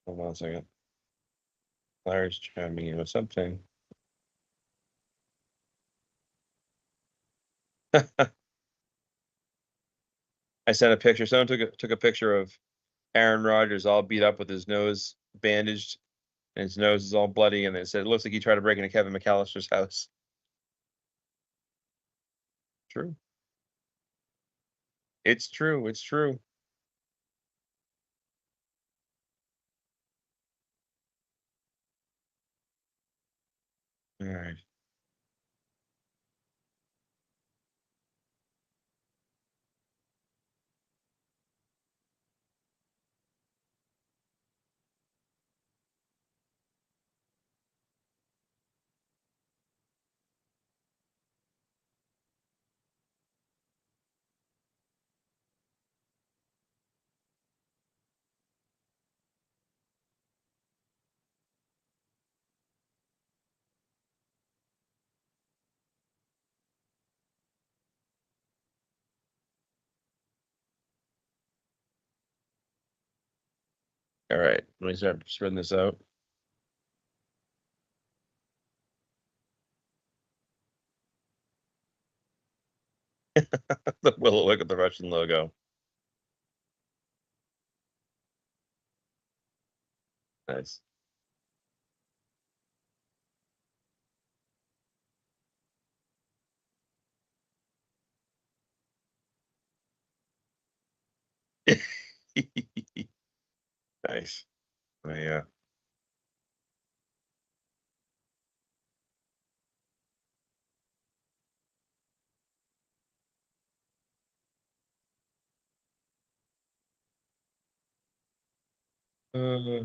Hold on a second. Larry's chiming in with something. I sent a picture. Someone took a picture of Aaron Rodgers all beat up with his nose bandaged, and his nose is all bloody, and it said it looks like he tried to break into Kevin McAllister's house. True. It's true. It's true. All right. All right. Let me start spreading this out. Will look at the Russian logo. Nice. Nice. Yeah. Uh,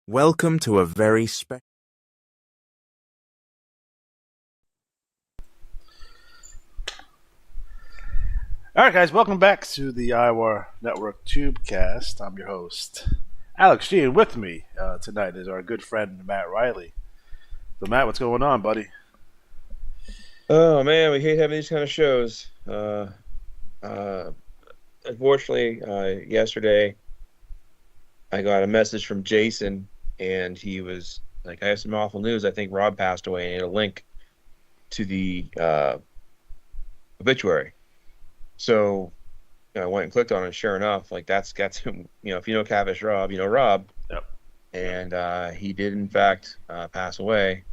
Welcome to a very special. All right, guys, welcome back to the IWAR Network Tubecast. I'm your host, Alex G, and with me tonight is our good friend, Matt Riley. So, Matt, what's going on, buddy? Oh man, we hate having these kind of shows. Unfortunately, yesterday I got a message from Jason, and he was like, "I have some awful news. I think Rob passed away," and he had a link to the obituary. So I went and clicked on it. And sure enough, like that's him. If you know Cavish Rob, you know Rob, Yep. and he did in fact pass away.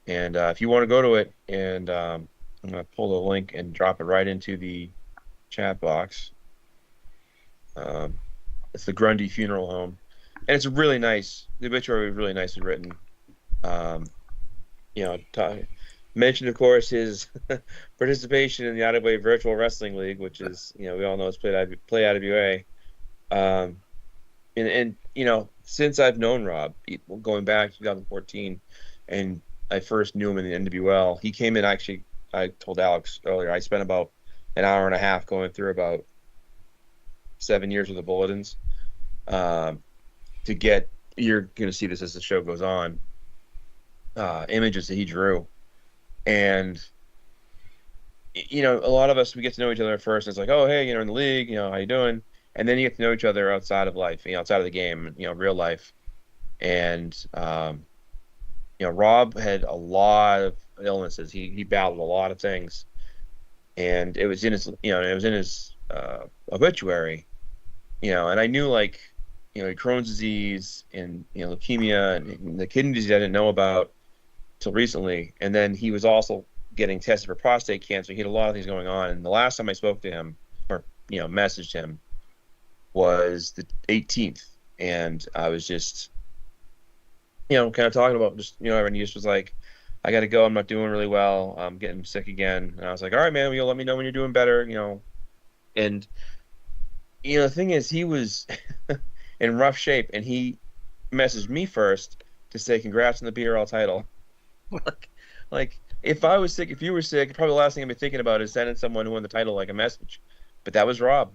And if you want to go to it, and I'm gonna pull the link and drop it right into the chat box. Um, it's the Grundy Funeral Home, and it's really nice. The obituary was really nicely written. Um, mentioned, of course, his participation in the IWA Virtual Wrestling League, which is, we all know it's Play IWA. And since I've known Rob, going back to 2014, and I first knew him in the NWL, he came in, actually, I told Alex earlier, I spent about an hour and a half going through about 7 years of the bulletins to get, you're going to see this as the show goes on, images that he drew. And, a lot of us, we get to know each other at first, and it's like, oh, hey, in the league, how you doing? And then you get to know each other outside of life, outside of the game, real life. And, Rob had a lot of illnesses. He battled a lot of things. And it was in his, obituary, and I knew, like, Crohn's disease and, leukemia and the kidney disease I didn't know about till recently. And then he was also getting tested for prostate cancer. He had a lot of things going on. And the last time I spoke to him, or, messaged him, was the 18th. And I was just, kind of talking about just, and he just was like, I got to go. I'm not doing really well. I'm getting sick again. And I was like, all right, man, you'll let me know when you're doing better, And, the thing is, he was in rough shape, and he messaged me first to say, congrats on the BRL title. like, if I was sick, if you were sick, probably the last thing I'd be thinking about is sending someone who won the title like a message. But that was Rob.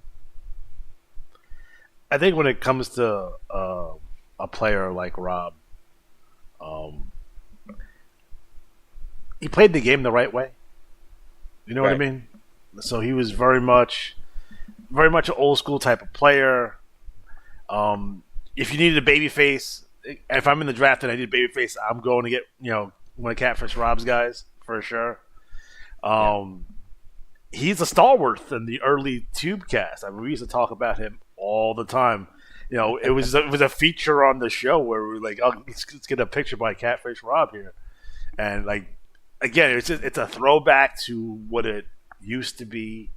I think when it comes to a player like Rob, um, he played the game the right way. You know what I Right. mean? So he was very much an old school type of player. If you needed a baby face, if I'm in the draft and I need a baby face, I'm going to get one of Catfish Rob's guys for sure. Yeah. Um, he's a stalwart in the early Tubecast. I mean, we used to talk about him all the time. It was a feature on the show where we were like, oh, let's get a picture by Catfish Rob here, and like again, it's a throwback to what it used to be.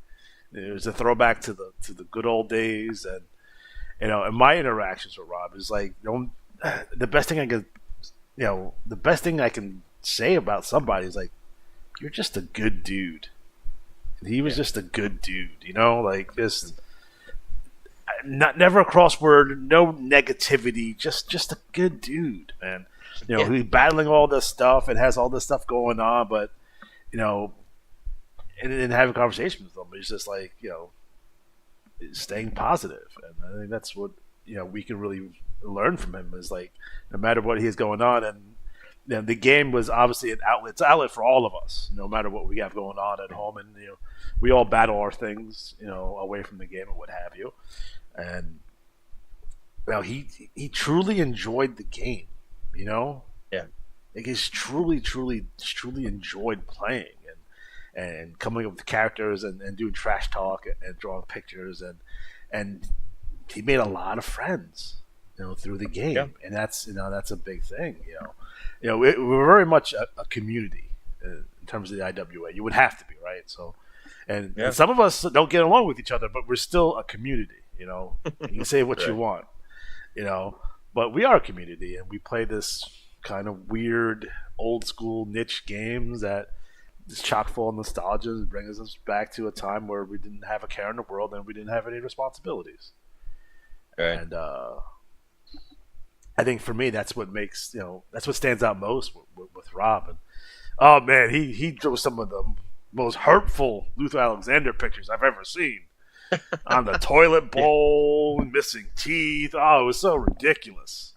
It was a throwback to the good old days, and and my interactions with Rob is like, the best thing the best thing I can say about somebody is like, you're just a good dude. And he was Yeah. just a good dude, like this. Not never a crossword, no negativity, just a good dude, man. Yeah. He's battling all this stuff and has all this stuff going on, but you know, and having conversations with them, it's just like staying positive, and I think that's what we can really learn from him is like no matter what he has going on, and the game was obviously an outlet. It's an outlet for all of us, no matter what we have going on at home, and we all battle our things, away from the game and what have you, and he truly enjoyed the game, you know. Yeah. Like he's truly enjoyed playing and coming up with characters and doing trash talk and drawing pictures and he made a lot of friends, through the game, Yeah. and that's a big thing, we're very much a community in terms of the IWA. You would have to be, right? So, and, Yeah. and some of us don't get along with each other, but we're still a community. You can say what you Right. want, but we are a community, and we play this kind of weird old school niche games that is chock full of nostalgia and brings us back to a time where we didn't have a care in the world and we didn't have any responsibilities. Right. And I think for me, that's what makes that's what stands out most with Rob. And oh man, he drew some of the most hurtful Luther Alexander pictures I've ever seen. On the toilet bowl, missing teeth. Oh, it was so ridiculous.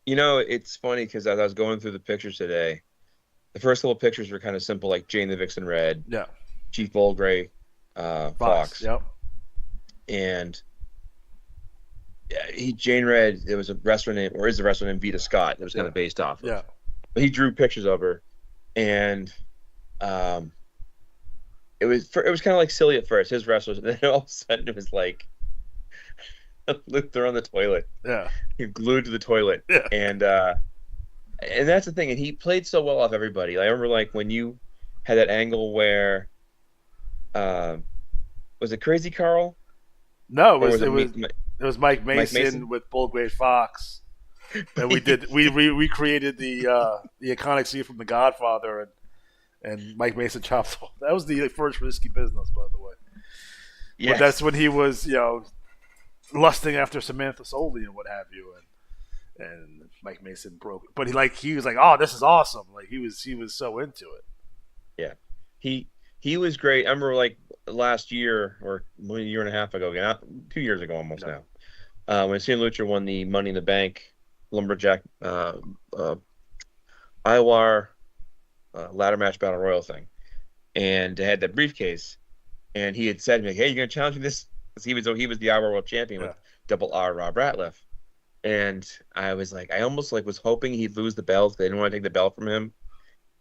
It's funny because as I was going through the pictures today, the first couple pictures were kind of simple, like Jane the Vixen Red, Yeah, Chief Bullgray, Fox, Yep. and Jane Red. There was a wrestler named, or is a wrestler named Vita Scott that was kind of based off of. Yeah. But he drew pictures of her, and um, it was kind of like silly at first. His wrestlers, and then all of a sudden it was like Luther on the toilet, Yeah. glued to the toilet, Yeah. and that's the thing. And he played so well off everybody. I remember like when you had that angle where, was it Crazy Carl? No, Or it was Mike Mason with Bullgray Fox. And we recreated the iconic scene from The Godfather, and Mike Mason chopped off. That was the first Risky Business, by the way. Yes. But that's when he was, lusting after Samantha Soldi and what have you, and Mike Mason broke it. But he was like, oh, this is awesome. Like he was so into it. Yeah, he was great. I remember like last year or a year and a half ago, 2 years ago almost now, when Cien Lucha won the Money in the Bank Lumberjack IWAR ladder match battle royal thing, and they had that briefcase, and he had said to me, "Hey, you gonna challenge me this?" Because he was the IWAR world champion with Double R Rob Ratliff, and I was like, I almost like was hoping he'd lose the belt. They didn't want to take the belt from him,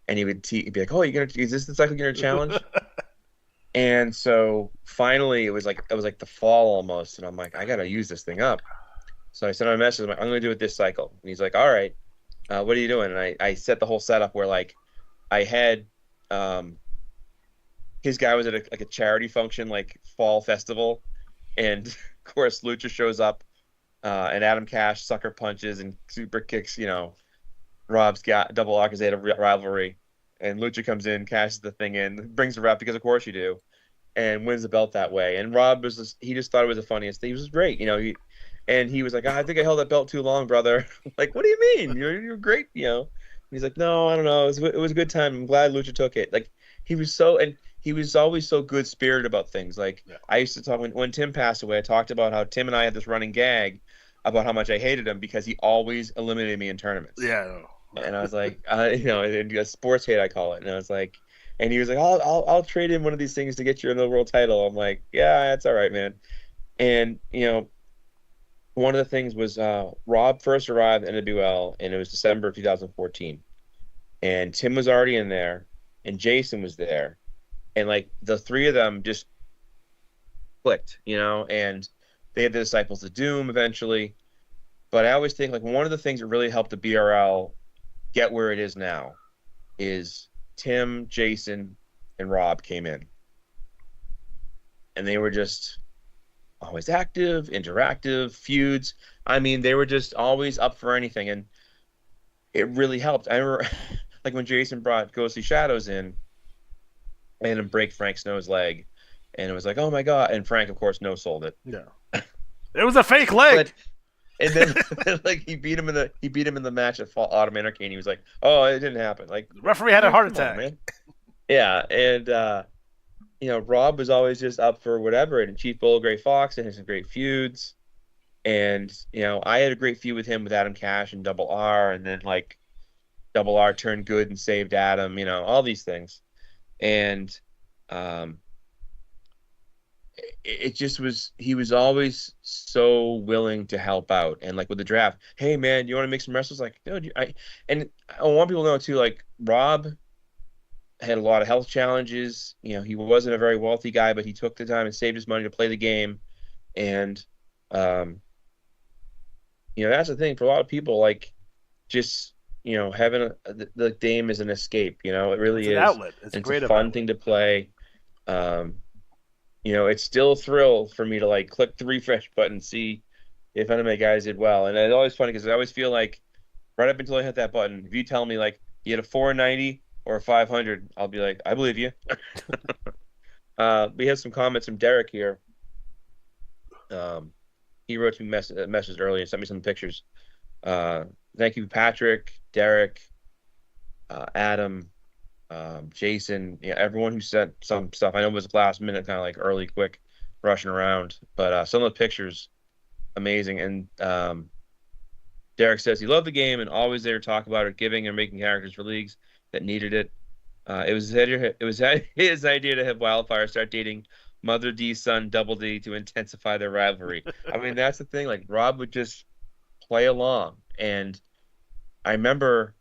and he'd be like, "Oh, is this the cycle you're gonna challenge?" And so finally, it was like the fall almost, and I'm like, I gotta use this thing up. So I sent him a message. I'm like, I'm gonna do it this cycle, and he's like, "All right, what are you doing?" And I set the whole setup where like I had his guy was at a charity function, like fall festival, and of course Lucha shows up, and Adam Cash sucker punches and super kicks, Rob's got Double R because they had a rivalry, and Lucha comes in, cashes the thing in, brings the rep because of course you do, and wins the belt that way. And Rob he just thought it was the funniest thing. He was great, and he was like, I think I held that belt too long, brother. Like, what do you mean? You're great, And he's like, no, I don't know. It was a good time. I'm glad Lucha took it. Like, he was always so good spirited about things. Like, I used to talk when Tim passed away. I talked about how Tim and I had this running gag about how much I hated him because he always eliminated me in tournaments. Yeah. And I was like, a sports hate I call it. And I was like, and he was like, I'll trade in one of these things to get you another world title. I'm like, yeah, that's all right, man. And one of the things was Rob first arrived in NWL, and it was December of 2014, and Tim was already in there, and Jason was there, and like the three of them just clicked, and they had the Disciples of Doom eventually. But I always think like one of the things that really helped the BRL get where it is now is Tim, Jason, and Rob came in, and they were just always active, interactive, feuds. I mean, they were just always up for anything, and it really helped. I remember, like when Jason brought Ghostly Shadows in, and him break Frank Snow's leg, and it was like, oh my god! And Frank, of course, no sold it. Yeah, it was a fake leg. And then, like he beat him in the match at Autumn Anarchy, and he was like, oh, it didn't happen. Like the referee had a heart attack, man. Yeah, and Rob was always just up for whatever, and Chief Bullgray Fox and some great feuds. And, I had a great feud with him with Adam Cash and Double R, and then like Double R turned good and saved Adam, all these things. And it just was, he was always so willing to help out. And like with the draft, hey man, do you want to make some wrestlers? Like, dude, I want people to know too, like Rob had a lot of health challenges. He wasn't a very wealthy guy, but he took the time and saved his money to play the game. And, that's the thing for a lot of people, like just, having the game is an escape, it really is. An outlet. It's a great fun thing to play. It's still a thrill for me to like click the refresh button, see if any of my guys did well. And it's always funny because I always feel like right up until I hit that button, if you tell me like you had a 490 or a 500, I'll be like, I believe you. We have some comments from Derek here. He wrote me a message earlier and sent me some pictures. thank you, Patrick, Derek, Adam, Jason, yeah, everyone who sent some stuff. I know it was last minute, kind of like early, quick, rushing around, but some of the pictures, amazing. And Derek says he loved the game and always there to talk about it, giving and making characters for leagues that needed it. It was his idea to have Wildfire start dating Mother D's son Double D to intensify their rivalry. I mean, that's the thing. Like Rob would just play along, and I remember,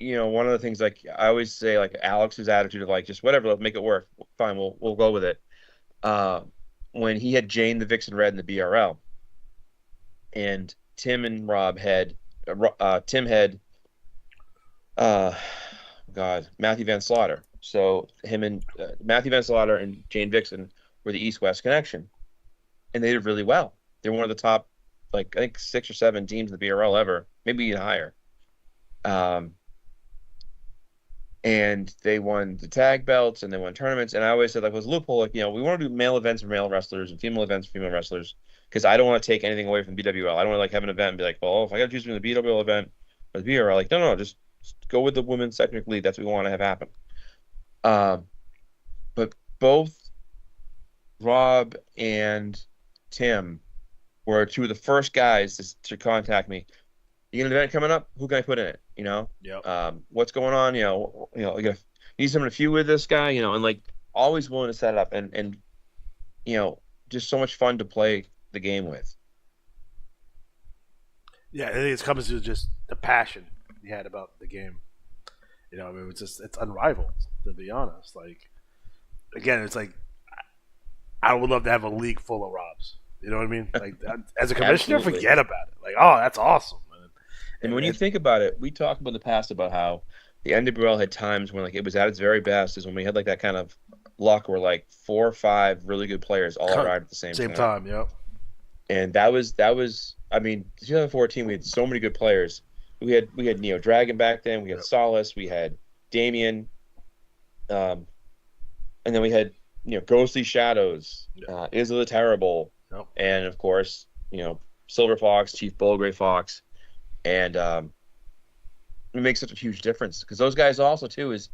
one of the things like I always say, like Alex's attitude of like just whatever, let's make it work. Fine, we'll go with it. Uh, when he had Jane the Vixen Red in the BRL, and Tim and Rob had Tim had uh God, Matthew Van Slaughter. So him and Matthew Van Slaughter and Jane Vixen were the East-West connection, and they did really well. They were one of the top, like I think 6 or 7 teams in the BRL ever, maybe even higher. Um, and they won the tag belts and they won tournaments. And I always said like, was a loophole, like we want to do male events for male wrestlers and female events for female wrestlers because I don't want to take anything away from BWL. I don't want to like have an event and be like, well, if I got to choose between the BWL event or the BRL, like no, just go with the women's technical league. That's what we want to have happen. Um, but both Rob and Tim were two of the first guys to contact me. You got an event coming up? Who can I put in it? Yep. What's going on? Like need someone to feud with this guy, and like always willing to set it up and just so much fun to play the game with. Yeah, I think it comes to just the passion he had about the game. I mean, it's unrivaled, to be honest. Like, again, it's like I would love to have a league full of Robs. You know what I mean? Like, as a commissioner, Absolutely. forget about it. Like, oh, that's awesome. And when you think about it, we talked about in the past about how the NWL had times when like it was at its very best, is when we had like that kind of luck where like 4 or 5 really good players all arrived at the same Same time. time, yep. And that was I mean, 2014 we had so many good players. We had Neo Dragon back then, we had Yep. Solace, we had Damien, and then we had Ghostly Shadows, Yep. Izza the Terrible, Yep. and of course Silver Fox, Chief Bullgray Fox, and it makes such a huge difference because those guys also too is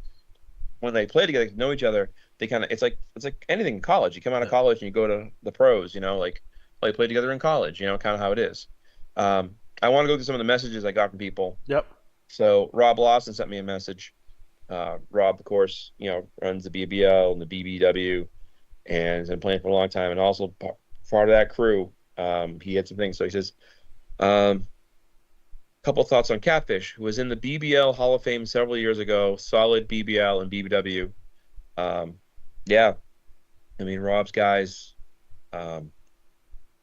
when they play together, they know each other. They kind of it's like anything in college. You come out of Yep. college and you go to the pros. Like play together in college. Kind of how it is. I want to go through some of the messages I got from people. Yep. So Rob Lawson sent me a message. Rob, of course, runs the BBL and the BBW, and has been playing for a long time, and also part of that crew. He had some things. So he says, couple thoughts on Catfish, who was in the BBL Hall of Fame several years ago, solid BBL and BBW. Yeah, I mean Rob's guys, and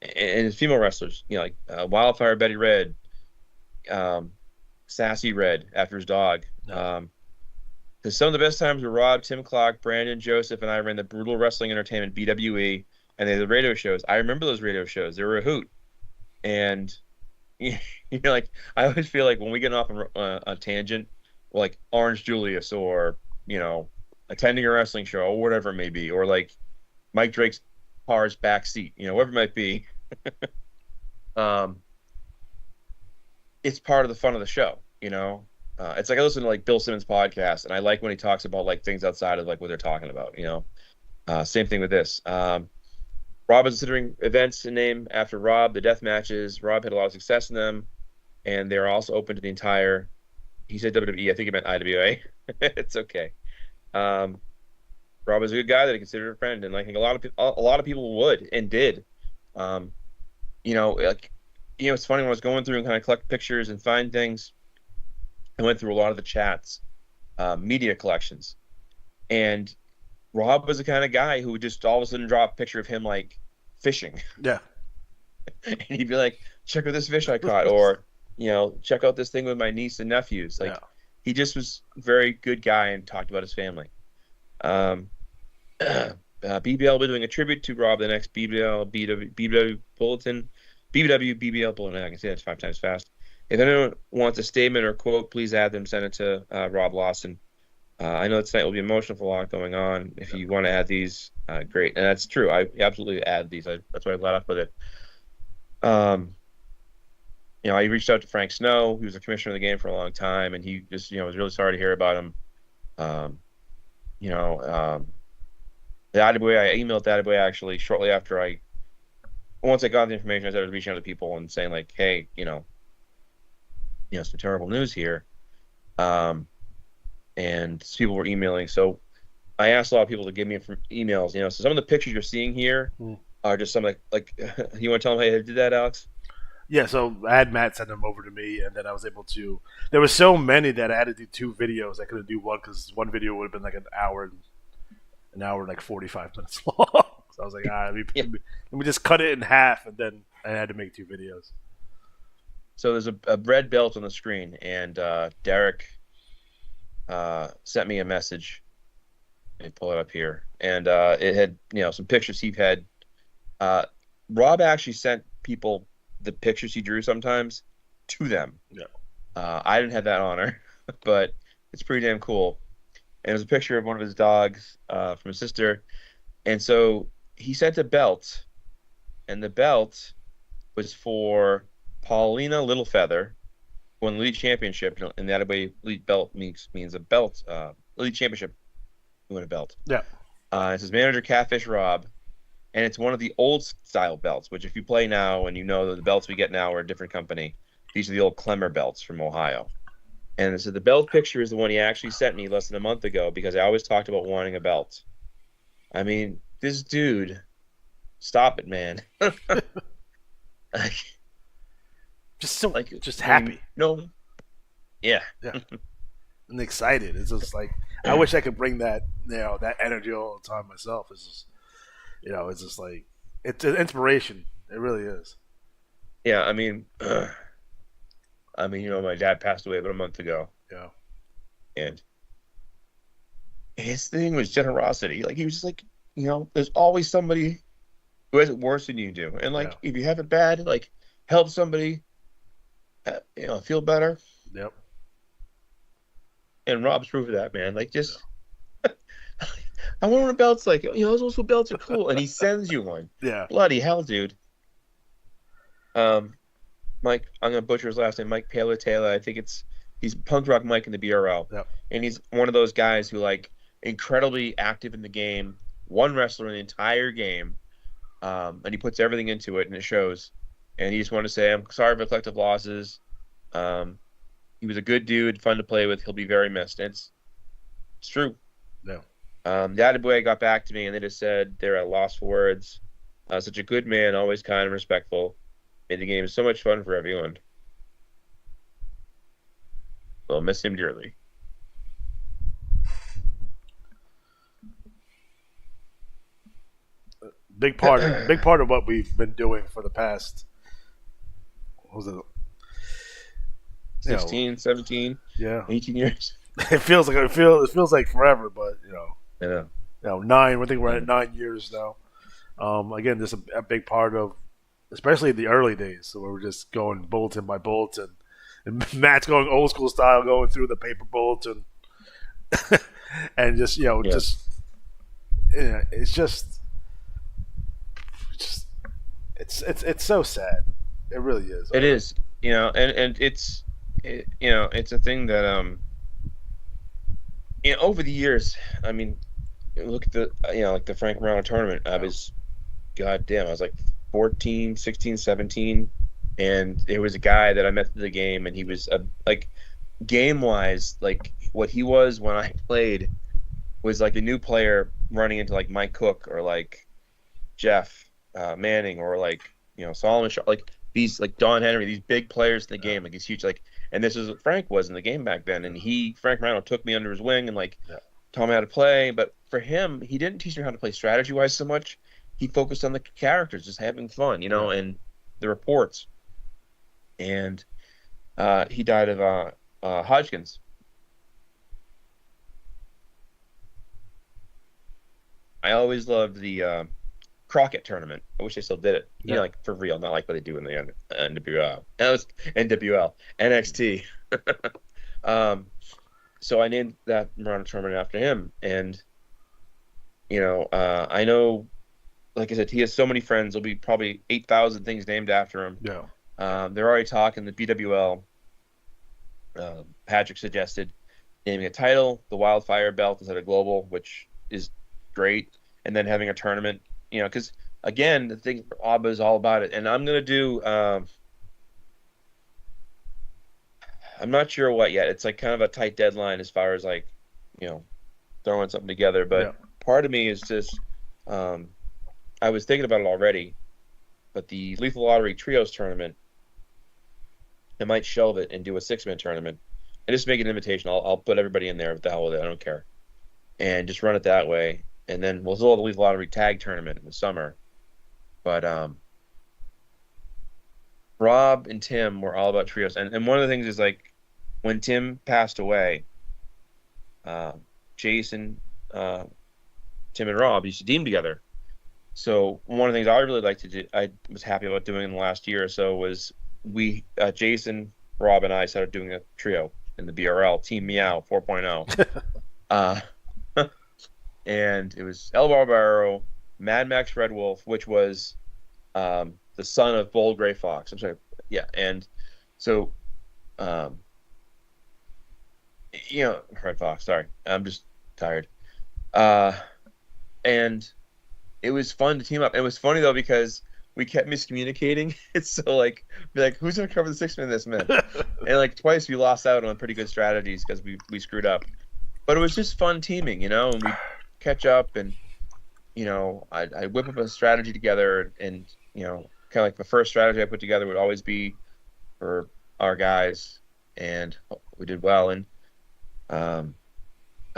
his female wrestlers, like Wildfire Betty Red, Sassy Red after his dog. Yeah. Because some of the best times were Rob, Tim Clark, Brandon, Joseph, and I ran the Brutal Wrestling Entertainment (BWE), and they had the radio shows. I remember those radio shows; they were a hoot. And like I always feel like when we get off on a tangent, like Orange Julius, or attending a wrestling show or whatever it may be, or like Mike Drake's car's backseat, whatever it might be. um, it's part of the fun of the show. It's like I listen to like Bill Simmons' podcast, and I like when he talks about like things outside of like what they're talking about. Same thing with this. Rob is considering events to name after Rob, the death matches. Rob had a lot of success in them, and they're also open to the entire. He said WWE. I think he meant IWA. It's okay. Rob is a good guy that I consider a friend, and I think a lot of people would and did. Like, it's funny when I was going through and kind of collect pictures and find things. I went through a lot of the chats, media collections, and Rob was the kind of guy who would just all of a sudden drop a picture of him like fishing, Yeah. and he'd be like, "Check out this fish I caught," or "Check out this thing with my niece and nephews." Like, Yeah. he just was a very good guy and talked about his family. BBL will be doing a tribute to Rob the next BBW bulletin, BBW bulletin. I can say that 5 times fast. If anyone wants a statement or quote, please add them. Send it to Rob Lawson. I know tonight will be emotional for a lot going on. If you want to add these, great. And that's true. I absolutely add these. That's why I let off with it. I reached out to Frank Snow, who was a commissioner of the game for a long time, and he just, was really sorry to hear about him. Um, you know, the IWA, I emailed the IWA actually shortly after once I got the information, I started reaching out to people and saying like, hey, some terrible news here. Um, and people were emailing. So I asked a lot of people to give me emails, so some of the pictures you're seeing here are just some like you want to tell them, hey, I did that, Alex? Yeah, so I had Matt send them over to me, and then I was able to. There were so many that I had to do 2 videos. I couldn't do one because one video would have been like an hour and like 45 minutes long. So I was like, Yeah. let me just cut it in half, and then I had to make 2 videos. So there's a red belt on the screen, and Derek sent me a message. Let me pull it up here, and it had some pictures he had. Rob actually sent people the pictures he drew sometimes to them. Yeah. I didn't have that honor, but it's pretty damn cool. And it was a picture of one of his dogs from his sister, and so he sent a belt, and the belt was for Paulina Littlefeather, who won the league championship, and that way elite belt means a belt, elite championship, you win a belt. Yeah. It says manager Catfish Rob, and it's one of the old style belts, which if you play now and you know that the belts we get now are a different company, these are the old Clemmer belts from Ohio. And so the belt picture is the one he actually sent me less than a month ago because I always talked about wanting a belt. I mean, this dude, stop it, man. Just so Like, just happy. No. Yeah. Yeah. And excited. It's just like I wish I could bring that that energy all the time myself. It's just it's just like it's an inspiration. It really is. Yeah, my dad passed away about a month ago, Yeah. and his thing was generosity. Like he was just like, there's always somebody who has it worse than you do, and like if you have it bad, like help somebody, feel better. Yep. And Rob's proof of that, man. Like just, I want one of belts. Like those also belts are cool, and he sends you one. Yeah. Bloody hell, dude. Mike, I'm gonna butcher his last name. Mike Taylor. I think he's punk rock Mike in the BRL, Yep. and he's one of those guys who like incredibly active in the game. One wrestler in the entire game, and he puts everything into it, and it shows. And he just wanted to say, I'm sorry for collective losses. He was a good dude, fun to play with. He'll be very missed. And it's true. No. The Attaboy got back to me, and they just said they're at a loss for words. Such a good man, always kind and respectful. Made the game so much fun for everyone. We'll miss him dearly. Big part of what we've been doing for the past what was it 16, 17, 18 years. It feels like forever, but I know. 9. I think we're at 9 years now. Again, just a big part of, especially in the early days, so we were just going bulletin by bulletin, and Matt's going old school style, going through the paper bulletin, and just it's so sad. It really is. It is, and it's a thing that over the years, look at the like the Frank Morano tournament. I was like 14, 16, 17, and there was a guy that I met through the game, and he was like game wise, like what he was when I played was like a new player running into like Mike Cook or like Jeff Manning or like Solomon Shaw, like these like Don Henry, these big players in the game, like these huge like, and this is what Frank was in the game back then, and Frank Morano took me under his wing and like taught me how to play, but for him, he didn't teach me how to play strategy wise so much. He focused on the characters, just having fun, and the reports. And he died of Hodgkin's. I always loved the Crockett tournament. I wish they still did it. Like for real, not like what they do in the NWL. That was NWL, NXT. So I named that Morano tournament after him, and I know, like I said, he has so many friends. There'll be probably 8,000 things named after him. Yeah. They're already talking the BWL. Patrick suggested naming a title, the Wildfire Belt instead of Global, which is great, and then having a tournament. Because again, the thing ABBA is all about it, and I'm gonna do. I'm not sure what yet. It's like kind of a tight deadline as far as like, you know, throwing something together. Yeah. But part of me is just, um, I was thinking about it already, but the Lethal Lottery Trios tournament, I might shelve it and do a 6-man tournament and just make an invitation. I'll put everybody in there. What the hell with it? I don't care. And just run it that way. And then we'll still have the Lethal Lottery tag tournament in the summer. But Rob and Tim were all about trios. And one of the things is like when Tim passed away, Jason, Tim and Rob used to team together. So one of the things I really liked to do, I was happy about doing in the last year or so was Jason, Rob, and I started doing a trio in the BRL, Team Meow 4.0. uh, and it was El Barbaro, Mad Max Red Wolf, which was the son of Bold Gray Fox. I'm sorry, yeah, and so Red Fox. Sorry, I'm just tired. And it was fun to team up. It was funny though because we kept miscommunicating. It's so like be like, who's gonna cover the 6-man this man? And like twice we lost out on pretty good strategies because we screwed up. But it was just fun teaming, and we catch up and I whip up a strategy together and kind of like the first strategy I put together would always be for our guys and we did well. And I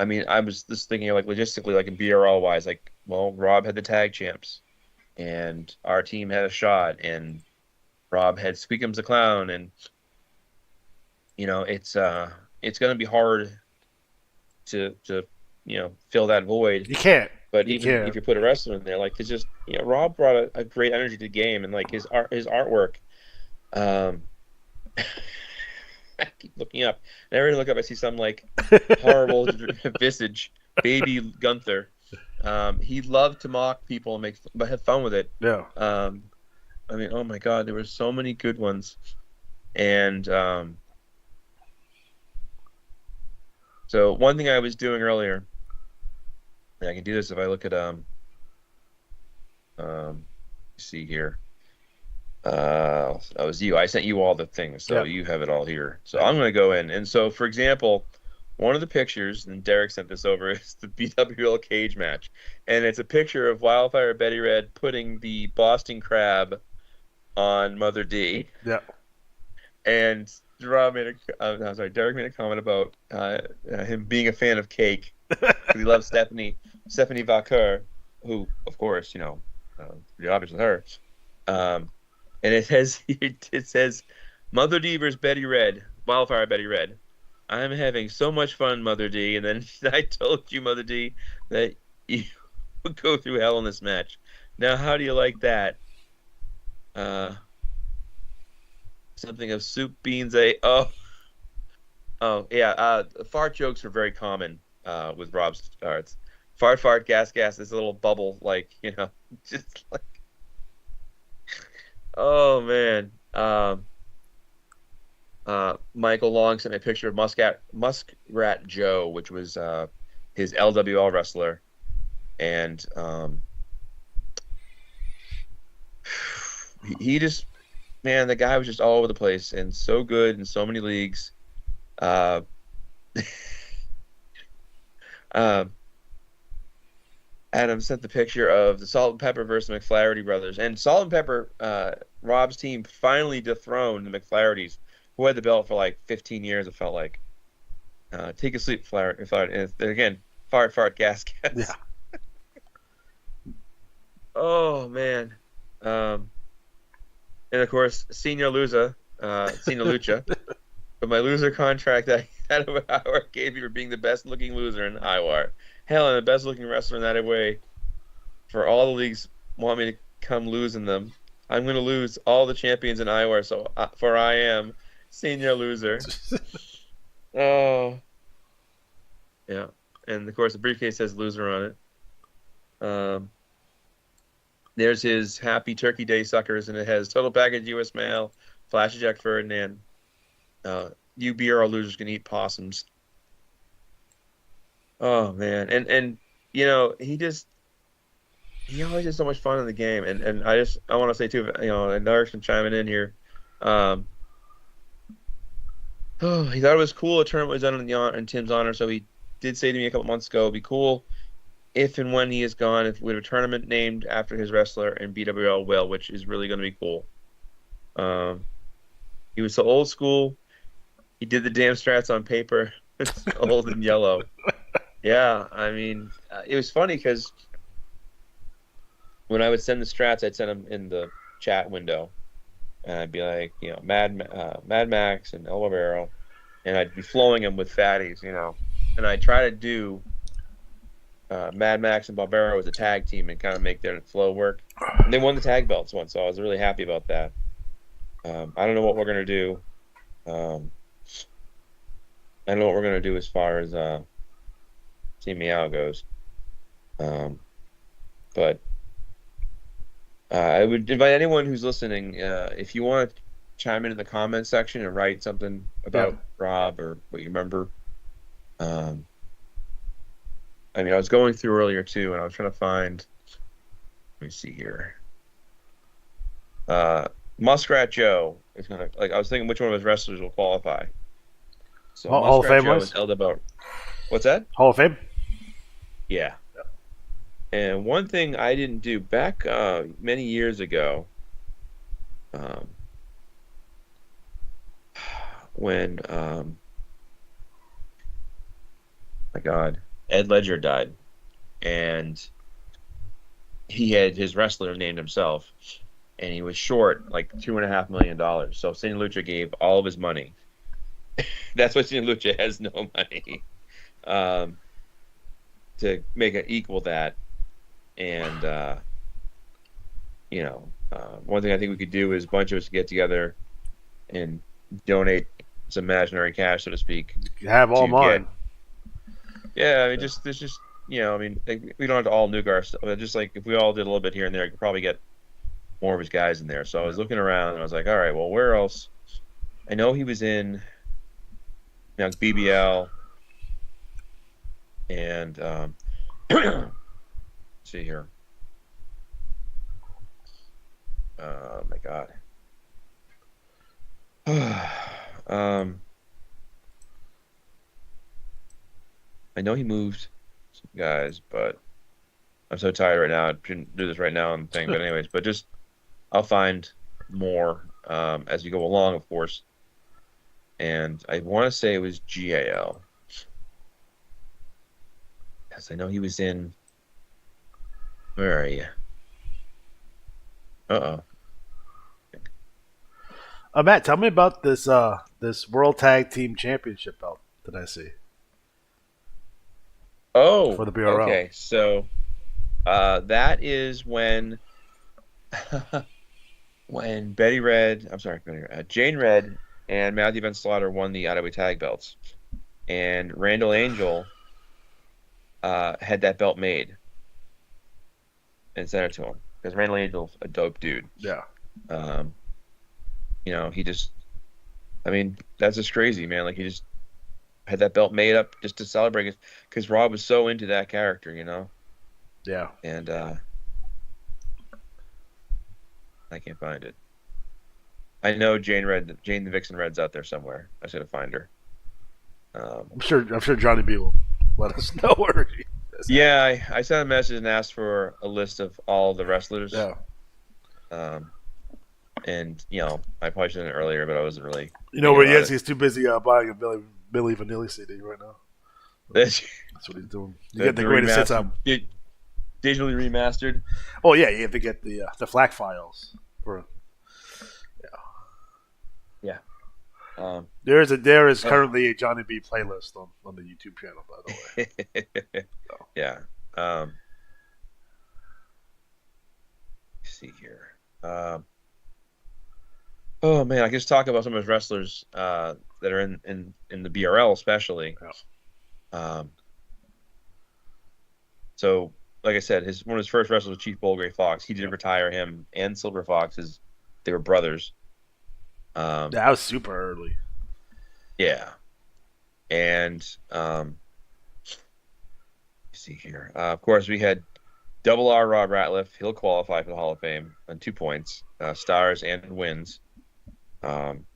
mean, I was just thinking like logistically, like in BRL wise, like, well, Rob had the tag champs and our team had a shot and Rob had Squeakums the Clown. And, it's going to be hard to fill that void. You can't. But even if you put a wrestler in there, like it's just Rob brought a great energy to the game and like his artwork. I keep looking up. And every time I look up, I see some like horrible visage baby Gunther. He loved to mock people and but have fun with it. Yeah. I mean, oh my God, there were so many good ones, and so one thing I was doing earlier. I can do this if I look at see here. That was you. I sent you all the things, so you have it all here. So I'm going to go in. And so, for example, one of the pictures, and Derek sent this over, is the BWL cage match. And it's a picture of Wildfire Betty Red putting the Boston Crab on Mother D. Yeah. And Derek made a comment about him being a fan of cake. He loves Stephanie Vaquer, who, of course, pretty obvious with her. And it says Mother D versus Betty Red, Wildfire Betty Red. I'm having so much fun, Mother D. And then I told you, Mother D, that you would go through hell in this match. Now, how do you like that? Something of soup, beans, yeah. Fart jokes are very common with Rob's arts. Fart, gas, this little bubble, like, just like, oh man. Michael Long sent me a picture of Muskrat Joe, which was his LWL wrestler, and he just, man, the guy was just all over the place and so good in so many leagues. Adam sent the picture of the Salt and Pepper versus the McFlaherty brothers. And Salt and Pepper, Rob's team finally dethroned the McFlahertys, who had the belt for like 15 years, it felt like. Take a sleep, Flaherty. And again, fart, gas. Yeah. Oh, man. And of course, Senior Lucha. But my loser contract that IWAR gave you for being the best looking loser in IWAR. Hell, I'm the best looking wrestler in that way. For all the leagues want me to come lose in them, I'm going to lose all the champions in IWAR. So for I am senior loser. Oh, yeah. And of course, the briefcase says loser on it. There's his Happy Turkey Day suckers, and it has total package U.S. mail, Flashy Jack Ferdinand. You BRL losers can eat possums. Oh man, and he always has so much fun in the game, and I want to say too, and Eric's been chiming in here. Um, oh, he thought it was cool. A tournament was done in Tim's honor, so he did say to me a couple months ago, it'd be cool if and when he is gone, if we have a tournament named after his wrestler and BWL will, which is really going to be cool. He was so old school. He did the damn strats on paper. It's old and yellow. Yeah, I mean, it was funny because when I would send the strats, I'd send them in the chat window, and I'd be like, Mad Max and El Barbero, and I'd be flowing them with fatties, and I try to do Mad Max and Barbero as a tag team and kind of make their flow work. And they won the tag belts once, so I was really happy about that. I don't know what we're gonna do. I don't know what we're gonna do as far as Team Meow goes. But I would invite anyone who's listening, if you want to chime in the comments section and write something about Rob or what you remember. I mean, I was going through earlier too, and I was trying to find. Let me see here. Muskrat Joe is gonna I was thinking which one of his wrestlers will qualify. So Hall of Muskrat Fame Joe was? is held about. What's that? Hall of Fame? Yeah. And one thing I didn't do back many years ago, when my God, Ed Ledger died, and he had his wrestler named himself, and he was short like $2.5 million. So St. Lucha gave all of his money. That's why St. Lucha has no money to make it equal that. And one thing I think we could do is a bunch of us get together and donate some imaginary cash, so to speak. You have all mine. Yeah, I mean, we don't have to all nuke our stuff. Just like if we all did a little bit here and there, I could probably get more of his guys in there. So I was looking around and I was like, all right, well, where else? I know he was in BBL and let's see here. Oh my God. I know he moved some guys, but I'm so tired right now. I shouldn't do this right now and thing. But anyways, I'll find more as we go along, of course. And I want to say it was GAL. Yes, I know he was in. Where are you? Uh-oh. Matt, tell me about this this World Tag Team Championship belt that I see. Oh, for the BRL. Okay. So that is when when Jane Red and Matthew Ben Slaughter won the IWA tag belts, and Randall Angel had that belt made and sent it to him because Randall Angel's a dope dude. Yeah. He just, I mean, that's just crazy, man. Like he just had that belt made up just to celebrate it because Rob was so into that character, Yeah. And I can't find it. I know Jane the Vixen Red's out there somewhere. I should have find her. I'm sure Johnny B will let us know where he is. Yeah, I sent a message and asked for a list of all the wrestlers. Yeah. And I probably should have done it earlier, but I wasn't really. Where he is? He's too busy buying a Billy Vanilli CD right now. That's what he's doing. You get the greatest hits album. Digitally remastered. Oh yeah, you have to get the FLAC files for. Yeah. There is currently a Johnny B playlist on the YouTube channel, by the way. Yeah. Let's see here. Oh man, I can just talk about some of his wrestlers that are in the BRL, especially. Yeah. So, like I said, one of his first wrestlers was Chief Bullgray Fox. He did retire him and Silver Fox. They were brothers. That was super early. Yeah, and let's see here. Of course, we had Double R Rob Ratliff. He'll qualify for the Hall of Fame on 2 points, stars and wins. Um,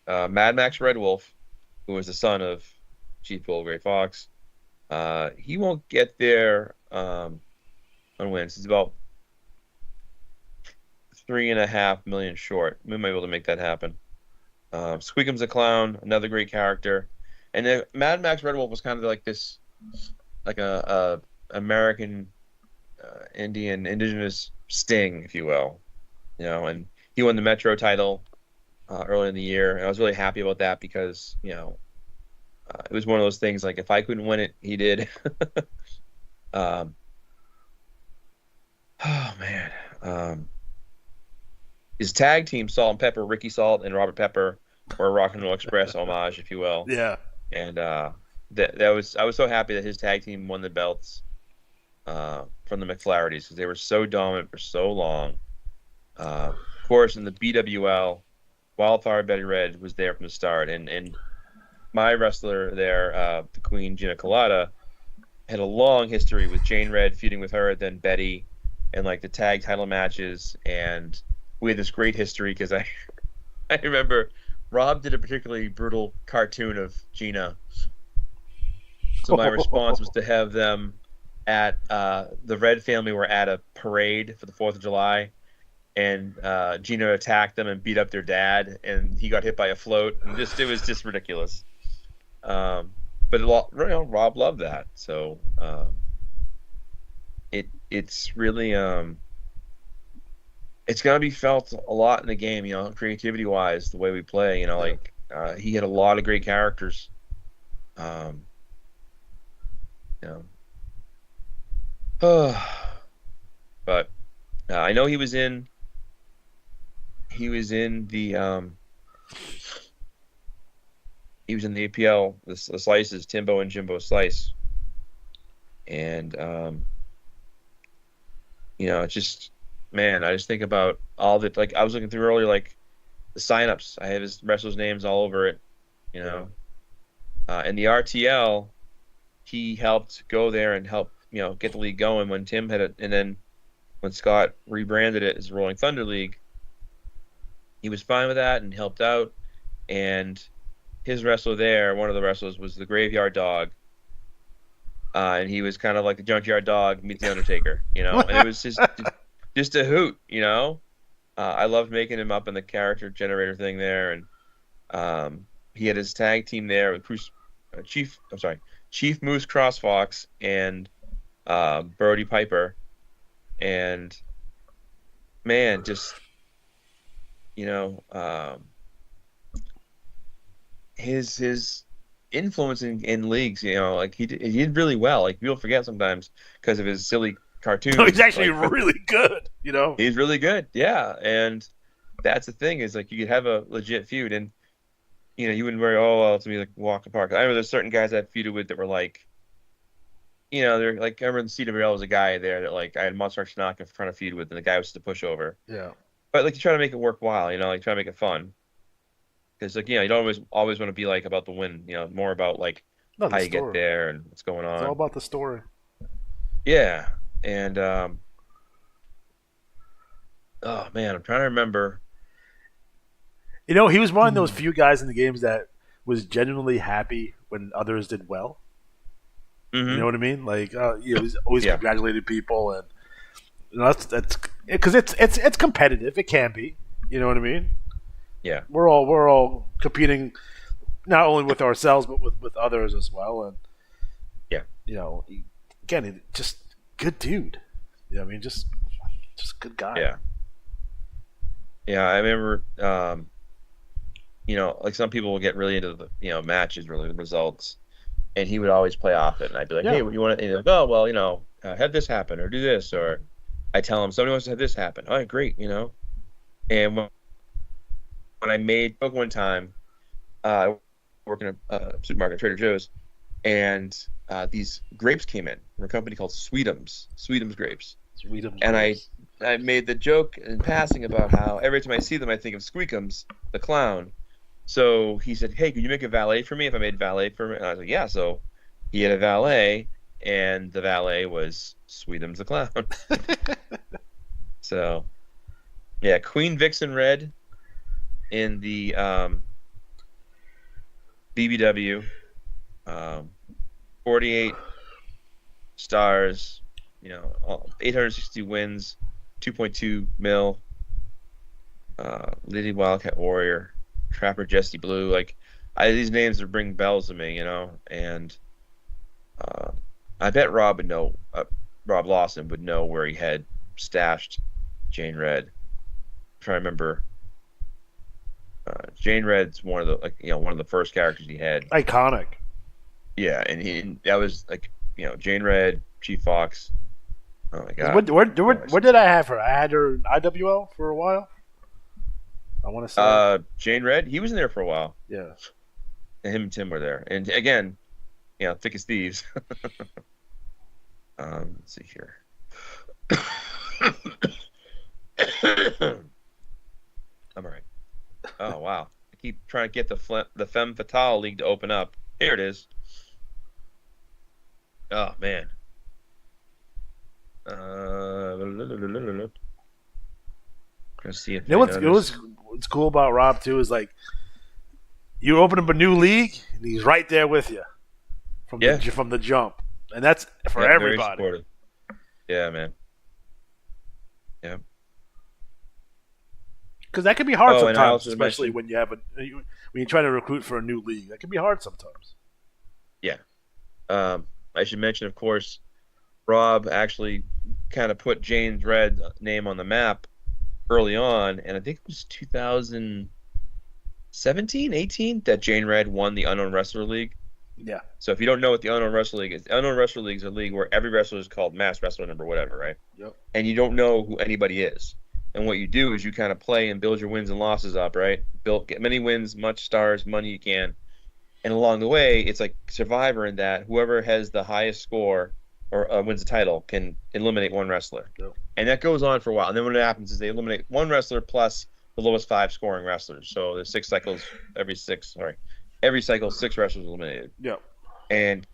Mad Max Red Wolf, who was the son of Chief Bull Gray Fox. He won't get there on wins. He's about 3.5 million short. We might be able to make that happen. Squeakums the Clown, another great character. And then Mad Max Red Wolf was kind of like this, like a American indigenous Sting, if you will. And he won the Metro title early in the year. And I was really happy about that because, it was one of those things like if I couldn't win it, he did. um, oh man. His tag team, Salt and Pepper, Ricky Salt and Robert Pepper, were a Rock and Roll Express homage, if you will. Yeah. And I was so happy that his tag team won the belts from the McFlahertys because they were so dominant for so long. Of course, in the BWL, Wildfire Betty Red was there from the start, and my wrestler there, the Queen Gina Colada, had a long history with Jane Red feuding with her, then Betty, and like the tag title matches, and we had this great history because I remember Rob did a particularly brutal cartoon of Gina. So my response was to have them at the Red family were at a parade for the 4th of July, and Gina attacked them and beat up their dad, and he got hit by a float. And it was just ridiculous. But Rob loved that. So it's really it's gonna be felt a lot in the game, creativity wise, the way we play. He had a lot of great characters. But I know he was in the APL, the Slices, Timbo and Jimbo Slice, and it's just, man, I just think about all the, like I was looking through earlier, like the signups. I have his wrestlers' names all over it, and the RTL, he helped go there and help get the league going when Tim had it, and then when Scott rebranded it as Rolling Thunder League, he was fine with that and helped out. And his wrestler there, one of the wrestlers, was the Graveyard Dog, and he was kind of like the Junkyard Dog meets the Undertaker, and it was just a hoot, I loved making him up in the character generator thing there, and he had his tag team there with Chief Moose Crossfox and Brody Piper, and man, just his influence in leagues, like he did really well. Like people forget sometimes because of his silly cartoons. No, he's actually really good. He's really good. Yeah, and that's the thing is like you could have a legit feud, and you wouldn't worry. Oh, well, it's gonna be like walk in the park. I remember there's certain guys I feuded with that were like, they're like, I remember in CWL was a guy there that like I had Monster Knock in front of feud with, and the guy was just a pushover. Yeah. But like you try to make it worthwhile, like try to make it fun. Because like you don't always want to be like about the win, more about like how you get there and what's going on. It's all about the story. Yeah, and oh man, I'm trying to remember. He was one of those few guys in the games that was genuinely happy when others did well. Mm-hmm. You know what I mean? Like he was always congratulated people, and that's because it's competitive. It can be. You know what I mean? Yeah, we're all competing, not only with ourselves but with others as well. And again, just good dude. I mean, just good guy. Yeah. I remember, like some people will get really into the matches, really the results, and he would always play off it, and I'd be like, hey, what do you want to? Oh, well, have this happen or do this, or I tell him somebody wants to have this happen. All right, great, and when I made book one time, working at a supermarket, Trader Joe's, and these grapes came in from a company called Sweetums grapes. Sweetums and grapes. I made the joke in passing about how every time I see them, I think of Squeakums, the clown. So he said, "Hey, could you make a valet for me if I made valet for me?" And I was like, "Yeah." So he had a valet, and the valet was Sweetums the clown. So yeah, Queen Vixen Red in the BBW, 48 stars, 860 wins, 2.2 mil. Lady Wildcat Warrior, Trapper Jesse Blue. Like, these names would ring bells to me. And uh, I bet Rob Lawson would know where he had stashed Jane Red. I'm trying to remember. Jane Red's one of the first characters he had. Iconic. Yeah, and that was like, Jane Red, Chief Fox. Oh my God. Where did I have her? I had her in IWL for a while. I want to say. Jane Red, he was in there for a while. Yeah. And him and Tim were there. And again, thick as thieves. Let's see here. I'm all right. Oh wow! I keep trying to get the Femme Fatale League to open up. Here it is. Oh man. Gonna see if what's cool about Rob too is like you open up a new league and he's right there with you from the jump, and that's for everybody. Very supportive. Yeah, man. Yeah. Because that can be hard sometimes, especially when you try to recruit for a new league. That can be hard sometimes. Yeah. I should mention, of course, Rob actually kind of put Jane's Red name on the map early on, and I think it was 2017, 18 that Jane Red won the Unknown Wrestler League. Yeah. So if you don't know what the Unknown Wrestler League is, the Unknown Wrestler League is a league where every wrestler is called Mass Wrestler number whatever, right? Yep. And you don't know who anybody is. And what you do is you kind of play and build your wins and losses up, right? Get many wins, much stars, money you can. And along the way, it's like Survivor in that whoever has the highest score or wins the title can eliminate one wrestler. Yep. And that goes on for a while. And then what happens is they eliminate one wrestler plus the lowest 5 scoring wrestlers. So there's 6 cycles, every cycle 6 wrestlers eliminated. Yep. And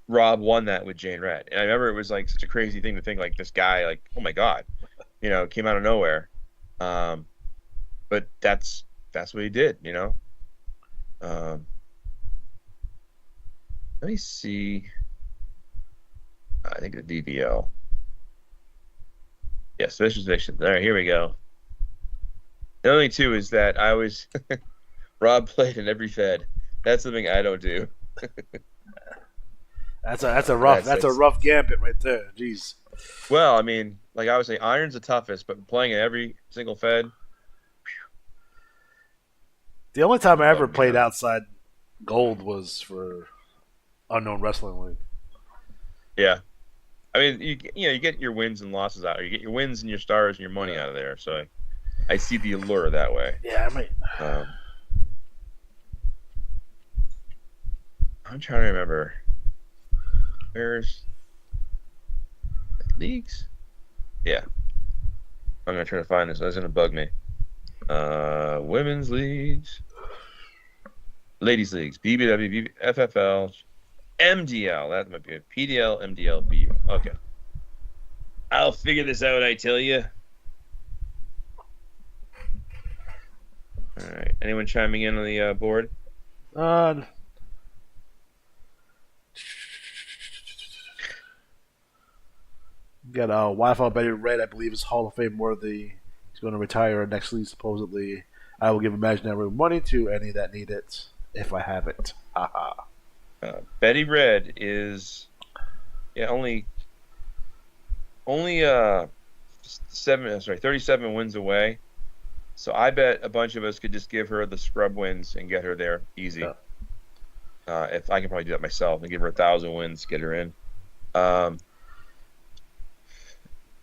Rob won that with Jane Red. And I remember it was like such a crazy thing to think like this guy, like, oh my God, came out of nowhere. But that's what he did. Let me see. I think the DVL. Yes, Vicious Vixen. All right, here we go. The only two is that I was Rob played in every Fed. That's something I don't do. That's a rough gambit right there. Jeez. Well, I mean, like I would say, Iron's the toughest, but playing in every single Fed. The only time I ever played outside Gold was for Unknown Wrestling League. Yeah, I mean, you get your wins and losses out. You get your wins and your stars and your money out of there. So I see the allure that way. Yeah, I might. I'm trying to remember. Where's leagues? Yeah, I'm gonna try to find this. That's gonna bug me. Women's leagues, ladies leagues, BBW, FFL, MDL. That might be a PDL, MDL, BU. Okay, I'll figure this out. I tell you. All right. Anyone chiming in on the board? Got Wi-Fi Betty Red, I believe, is Hall of Fame worthy. He's going to retire next week, supposedly. I will give Imaginary money to any that need it, if I have it. Haha. Betty Red is only 37 wins away. So I bet a bunch of us could just give her the scrub wins and get her there easy. Yeah. If I can probably do that myself and give her 1,000 wins, get her in.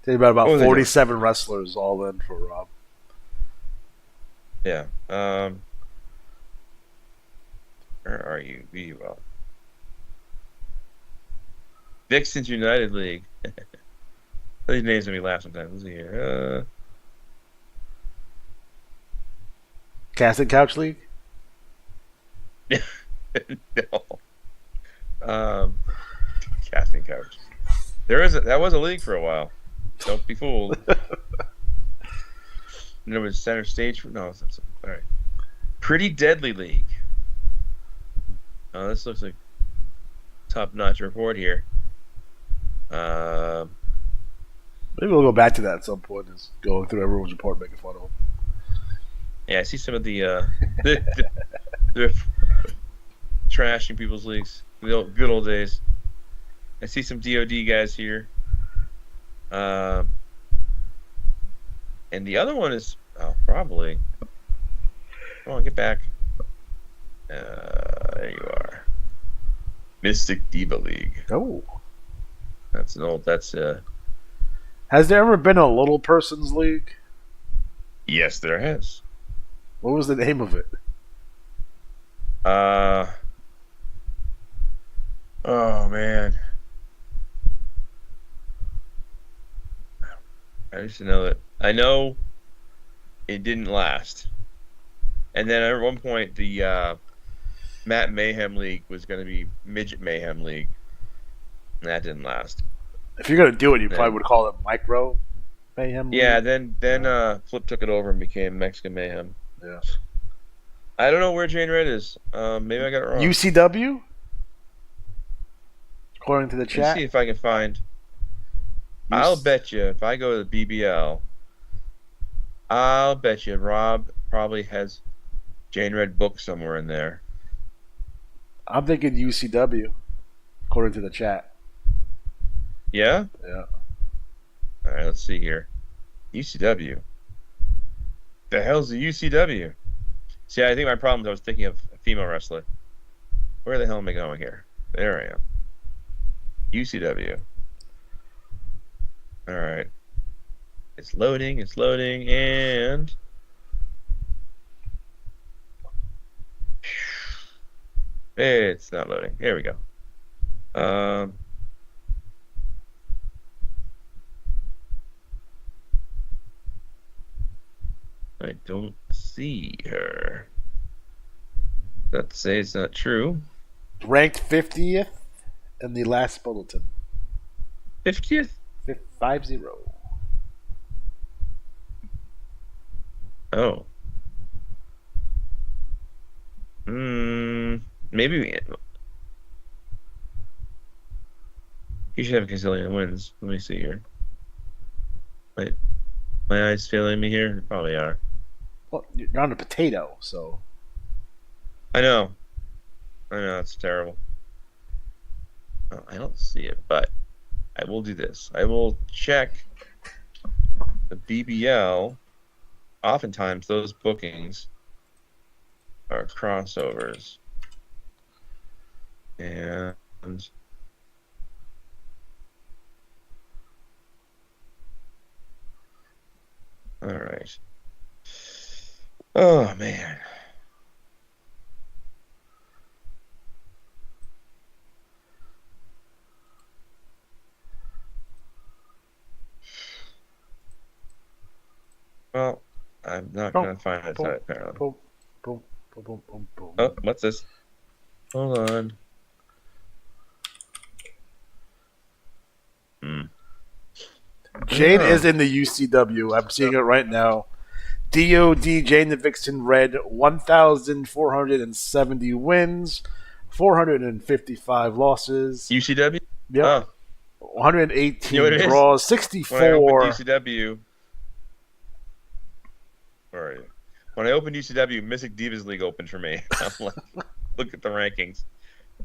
Think about 47 wrestlers all in for Rob. Yeah. Where are you? VUL. Vixens United League. These names make me laugh sometimes. Let's see here. Casting Couch League? No. Um, Casting couch. That was a league for a while. Don't be fooled. And it was center stage for no. That's, all right. Pretty Deadly League. Oh, this looks like top-notch report here. Maybe we'll go back to that at some point. Is going through everyone's report, making fun of them. Yeah, I see some of the the trashing people's leagues. Good old days. I see some DoD guys here. And the other one is probably. Come on, get back. There you are. Mystic Diva League. Oh, That's an old. That's has there ever been a little person's league? Yes, there has. What was the name of it? Oh man. I used to know that. I know it didn't last. And then at one point, the Matt Mayhem League was going to be Midget Mayhem League. And that didn't last. If you're gonna do it, you Then- probably would call it Micro Mayhem. Yeah, League. then Flip took it over and became Mexican Mayhem. Yeah. I don't know where Jane Red is. Maybe I got it wrong. UCW. According to the Let me chat, see if I can find. I'll bet you if I go to the BBL, I'll bet you Rob probably has Jane Red book somewhere in there. I'm thinking UCW. According to the chat. Yeah? Yeah. All right, let's see here. UCW. The hell's the UCW? See, I think my problem is I was thinking of a female wrestler. Where the hell am I going here? There I am. UCW. All right. It's loading, and it's not loading. Here we go. I don't see her. Let's say it's not true. Ranked 50th in the last bulletin. 50th? 50. Oh. Maybe you should have a gazillion wins. Let me see here. Wait, my eyes failing me here? They probably are. Well, you're on a potato, so I know. It's terrible. Oh, I don't see it, but I will do this. I will check the BBL. Oftentimes, those bookings are crossovers. And all right. Oh man. Well, I'm not gonna find it apparently. boom, boom, boom, boom, boom, boom. Oh, what's this? Hold on. Jane is in the UCW. I'm seeing it right now. DOD Jane the Vixen Red, 1,470 wins, 455 losses. UCW? Yep. Oh, 118 You know what it is? draws, when I 64. opened UCW, where are you? When I opened UCW, Mystic Divas League opened for me. I'm like, look at the rankings.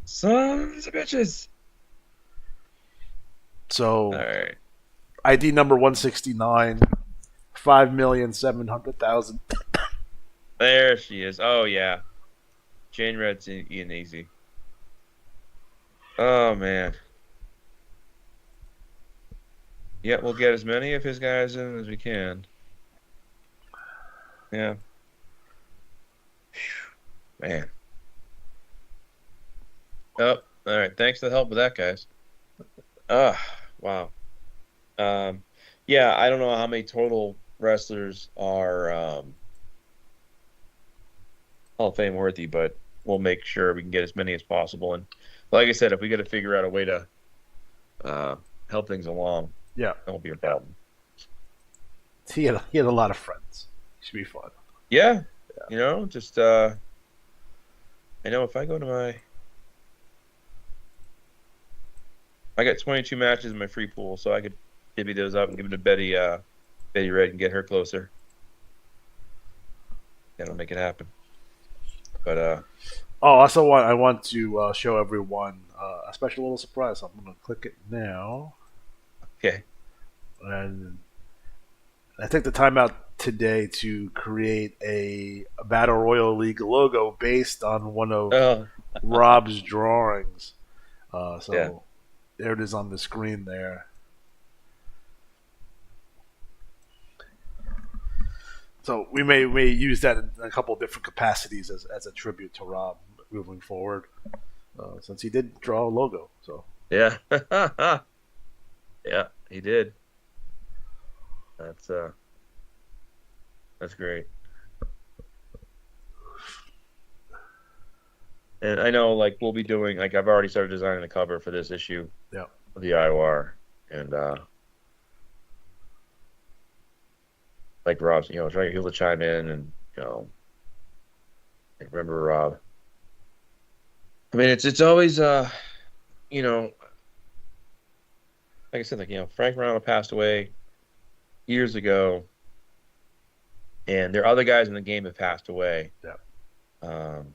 Sons of bitches. So All right. ID number 169, 5,700,000. There she is. Oh, yeah. Jane Red's Ian Easy. Oh, man. Yeah, we'll get as many of his guys in as we can. Yeah. Phew. Man. Oh, all right. Thanks for the help with that, guys. Wow. Yeah, I don't know how many total wrestlers are Hall of Fame worthy, but we'll make sure we can get as many as possible. And like I said, if we got to figure out a way to uh, help things along, Yeah, that won't be a yeah. problem. He had a lot of friends. Should be fun. Yeah, just I know if I go to I got 22 matches in my free pool, so I could divvy those up and give them to Betty Red and get her closer. That'll make it happen. But Oh, I want to show everyone a special little surprise. I'm going to click it now, okay. and I take the time out today to create a Battle Royal League logo based on one of Oh, Rob's drawings. yeah. So there it is on the screen there. So we may use that in a couple of different capacities as a tribute to Rob moving forward, since he did draw a logo. So Yeah. Yeah, he did. That's uh that's great. And I know like we'll be doing like I've already started designing the cover for this issue yeah, of the IWAR and like Rob's, trying to get people to chime in and like, remember Rob. I mean it's always you know, like I said, like Frank Ronald passed away years ago and there are other guys in the game that passed away. yeah. Um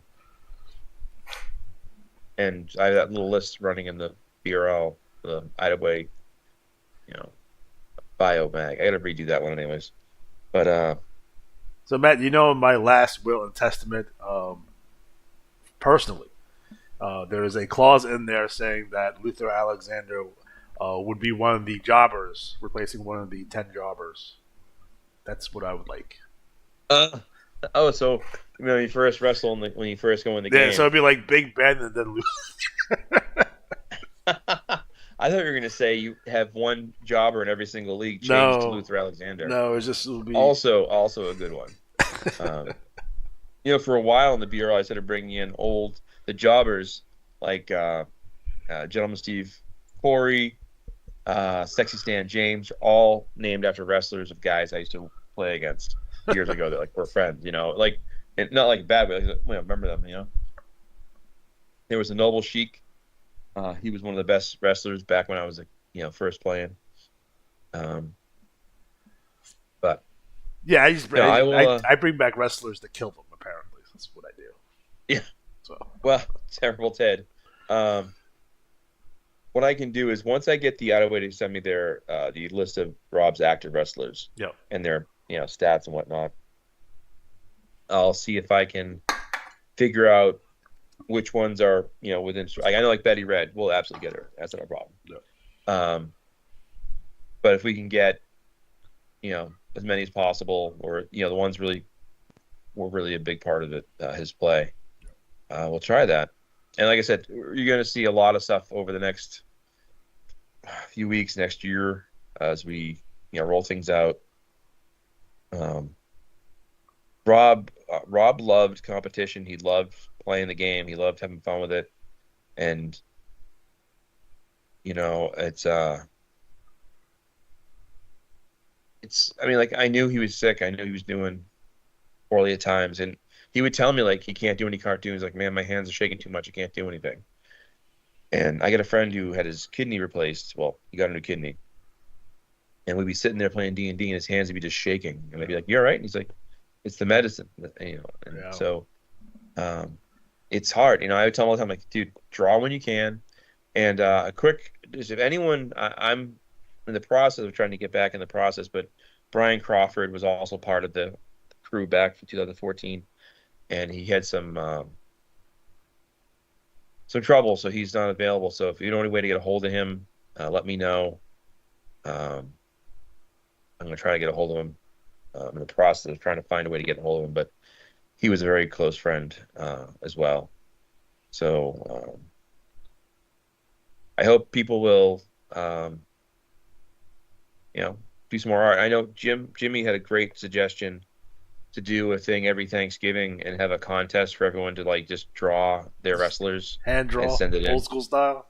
and I have that little list running in the BRL, the IWAR, you know, bio mag. I gotta redo that one anyways. But So Matt, my last will and testament, personally, there is a clause in there saying that Luther Alexander would be one of the jobbers, replacing one of the 10 jobbers. That's what I would like. uh oh, so when you first wrestle when you first go in the Yeah, so game. it'd be like Big Ben and then Luther. I thought you were gonna say you have one jobber in every single league changed to No, Luther Alexander. no, it would be. Also a good one. Um, for a while in the BRL, I started bringing in the jobbers like Gentleman Steve Corey, Sexy Stan James, all named after wrestlers of guys I used to play against years ago that like were friends. Like and not like bad, but like, remember them. There was a Noble Sheik. He was one of the best wrestlers back when I was first playing. Um, but Yeah, no, I will. I bring back wrestlers to kill them. Apparently, that's what I do. Yeah. So Well, terrible Ted. Um, what I can do is once I get the IWAR to send me the list of Rob's active wrestlers yeah, and their stats and whatnot, I'll see if I can figure out which ones are within. Like, I know like Betty Red, we'll absolutely get her. That's not a problem. yeah. Um, but if we can get as many as possible, or the ones really were really a big part of it, his play, we'll try that. And like I said, you're going to see a lot of stuff over the next few weeks, next year, as we roll things out. Rob loved competition. He loved playing the game. He loved having fun with it, and it's. I mean, like I knew he was sick. I knew he was doing poorly at times, and he would tell me like he can't do any cartoons. Like, man, my hands are shaking too much. I can't do anything. And I got a friend who had his kidney replaced. Well, he got a new kidney, and we'd be sitting there playing D&D, and his hands would be just shaking. And I'd be like, "You all right?" And he's like, "It's the medicine." And Yeah. so it's hard. I would tell him all the time, like, "Dude, draw when you can." And a quick, if anyone, I'm in the process of trying to get back in the process, but Brian Crawford was also part of the crew back from 2014, and he had some trouble, so he's not available. So if you know any way to get a hold of him, let me know. Um, I'm going to try to get a hold of him. I'm in the process of trying to find a way to get a hold of him, but he was a very close friend as well. So I hope people will, do some more art. I know Jimmy had a great suggestion to do a thing every Thanksgiving and have a contest for everyone to like just draw their wrestlers Hand and draw, send it old in. school style.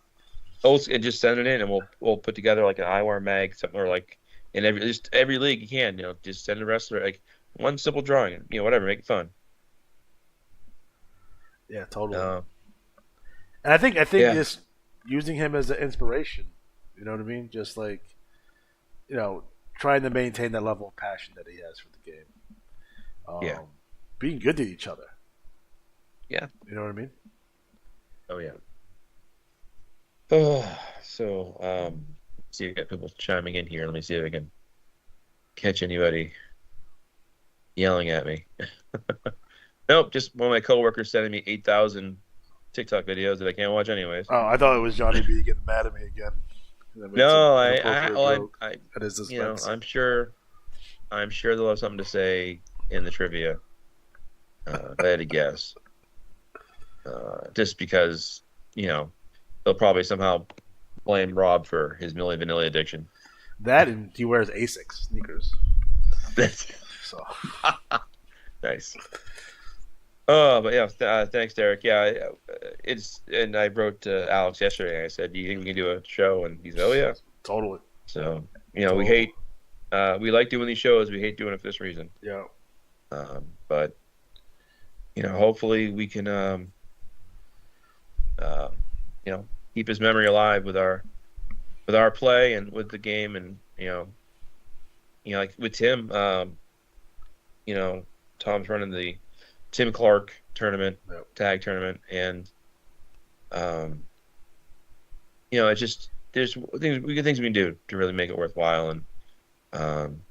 Oh, and just send it in, and we'll put together like an IWAR mag, something or like in every league you can, just send a wrestler like one simple drawing, whatever, make it fun. Yeah, totally. Uh, And I think yeah, just using him as an inspiration. You know what I mean? Just like trying to maintain that level of passion that he has for the game. yeah, Being good to each other. yeah. You know what I mean? Oh yeah. Oh, so see, we got people chiming in here. Let me see if I can catch anybody yelling at me. Nope, just one of my coworkers sending me 8,000 TikTok videos that I can't watch anyways. Oh, I thought it was Johnny B getting mad at me again. That made some No, inappropriate joke I, at his expense. I'm sure they'll have something to say in the trivia. If I had to guess, just because they'll probably somehow blame Rob for his Milli Vanilli addiction. That and he wears Asics sneakers. That's So nice. Oh, but yeah, thanks, Derek. Yeah, and I wrote to Alex yesterday. I said, "Do you think we can do a show?" And he said, "Oh yeah." totally. So we Totally. hate, we like doing these shows. We hate doing it for this reason. Yeah. But hopefully we can, uh, keep his memory alive with our play and with the game, and like with Tim, Tom's running the Tim Clark tournament, Yep. tag tournament, and it's just there's things we can do to really make it worthwhile, and um,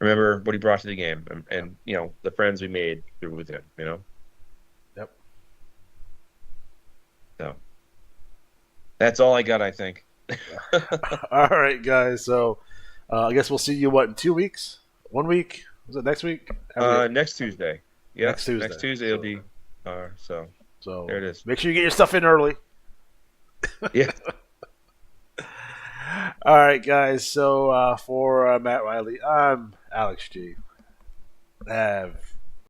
remember what he brought to the game, and the friends we made through with him, Yep. So that's all I got, I think. All right, guys. So I guess we'll see you in 2 weeks? 1 week? Was it next week? Next Tuesday. Yeah, Next Tuesday. Next Tuesday it'll be. So So there it is. make sure you get your stuff in early. Yeah. All right, guys. So for Matt Riley, I'm Alex G. Have